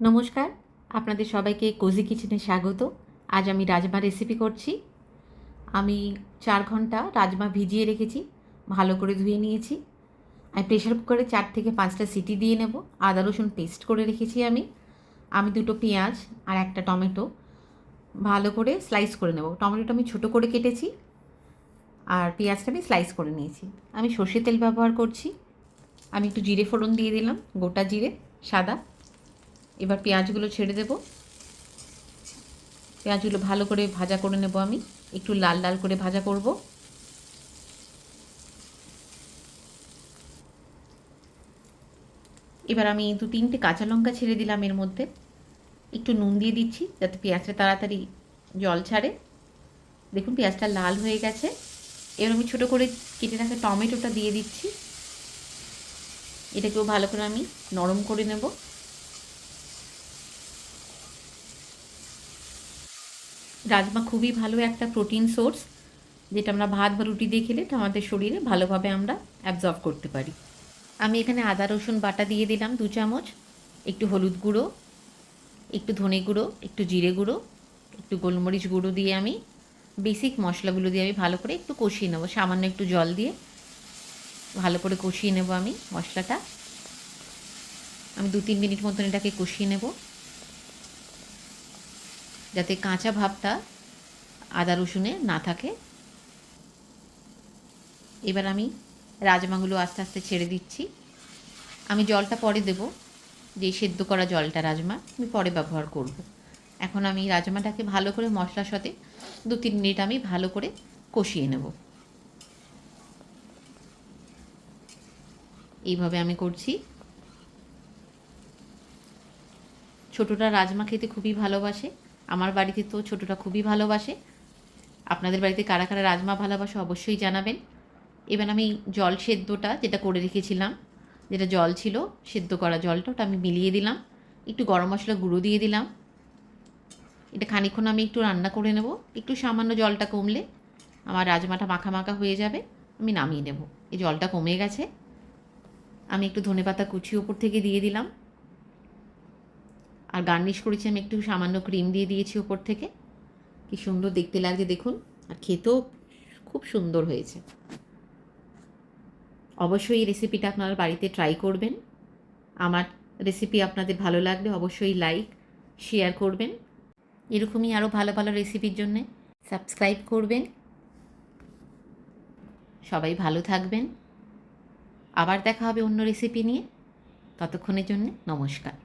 নমস্কার, আপনাদের সবাইকে কোজি কিচেনে স্বাগত। আজ আমি রাজমা রেসিপি করছি। আমি 4 ঘন্টা রাজমা ভিজিয়ে রেখেছি, ভালো করে ধুয়ে নিয়েছি। আমি প্রেশার কুকারে 4 থেকে 5টা সিটি দিয়ে নেব। আদা রসুন পেস্ট করে রেখেছি আমি 2টো পেঁয়াজ আর একটা টমেটো ভালো করে স্লাইস করে নেব। টমেটোটা আমি ছোটো করে কেটেছি আর পেঁয়াজটা আমি স্লাইস করে নিয়েছি। আমি সর্ষের তেল ব্যবহার করছি। আমি একটু জিরে ফোড়ন দিয়ে দিলাম, গোটা জিরে সাদা। এবার পেঁয়াজগুলো ছেড়ে দেব। পেঁয়াজগুলো ভালো করে ভাজা করে নেব। আমি একটু লাল লাল করে ভাজা করব। এবার আমি 2-3টে কাঁচা লঙ্কা ছেড়ে দিলাম এর মধ্যে। একটু নুন দিয়ে দিচ্ছি যাতে পেঁয়াজটা তাড়াতাড়ি জল ছাড়ে। দেখুন পেঁয়াজটা লাল হয়ে গেছে। এবার আমি ছোটো করে কেটে রাখা টমেটোটা দিয়ে দিচ্ছি। এটাকেও ভালো করে আমি নরম করে নেব। রাজমা খুবই ভালো একটা প্রোটিন সোর্স, যেটা আমরা ভাত বা রুটি দিয়ে খেলে এটা আমাদের শরীরে ভালোভাবে আমরা অ্যাবজর্ব করতে পারি। আমি এখানে আদা রসুন বাটা দিয়ে দিলাম 2 চামচ, একটু হলুদ গুঁড়ো, একটু ধনে গুঁড়ো, একটু জিরে গুঁড়ো, একটু গোলমরিচ গুঁড়ো দিয়ে আমি বেসিক মশলাগুলো দিয়ে আমি ভালো করে একটু কষিয়ে নেব। সামান্য একটু জল দিয়ে ভালো করে কষিয়ে নেব আমি মশলাটা। আমি 2-3 মিনিট মতন এটাকে কষিয়ে নেব যাতে কাঁচা ভাবটা আদা রসুনে না থাকে। এবার আমি রাজমাগুলো আস্তে আস্তে ছেড়ে দিচ্ছি। আমি জলটা পরে দেব, যে সেদ্ধ করা জলটা রাজমা আমি পরে ব্যবহার করব। এখন আমি রাজমাটাকে ভালো করে মশলার সাথে 2-3 মিনিট আমি ভালো করে কষিয়ে নেব। এইভাবে আমি করছি। ছোটোটা রাজমা খেতে খুবই ভালোবাসে, আমার বাড়িতে তো ছোটোটা খুবই ভালোবাসে। আপনাদের বাড়িতে কারা কারা রাজমা ভালোবাসে অবশ্যই জানাবেন। এবার আমি জল সেদ্ধটা যেটা করে রেখেছিলাম, যেটা জল ছিল সেদ্ধ করা জলটা, ওটা আমি মিলিয়ে দিলাম। একটু গরম মশলা গুঁড়ো দিয়ে দিলাম। এটা খানিকক্ষণ আমি একটু রান্না করে নেব। একটু সামান্য জলটা কমলে আমার রাজমাটা মাখা মাখা হয়ে যাবে, আমি নামিয়ে নেব। এই জলটা কমে গেছে। আমি একটু ধনেপাতা কুচি ওপর থেকে দিয়ে দিলাম আর গার্নিশ করেছি আমি একটু সামান্য ক্রিম দিয়ে দিয়েছি ওপর থেকে। কি সুন্দর দেখতে লাগছে দেখুন, আর খেতেও খুব সুন্দর হয়েছে। অবশ্যই এই রেসিপিটা আপনারা বাড়িতে ট্রাই করবেন। আমার রেসিপি আপনাদের ভালো লাগলে অবশ্যই লাইক শেয়ার করবেন। এরকমই আরও ভালো ভালো রেসিপির জন্যে সাবস্ক্রাইব করবেন। সবাই ভালো থাকবেন। আবার দেখা হবে অন্য রেসিপি নিয়ে। ততক্ষণের জন্যে নমস্কার।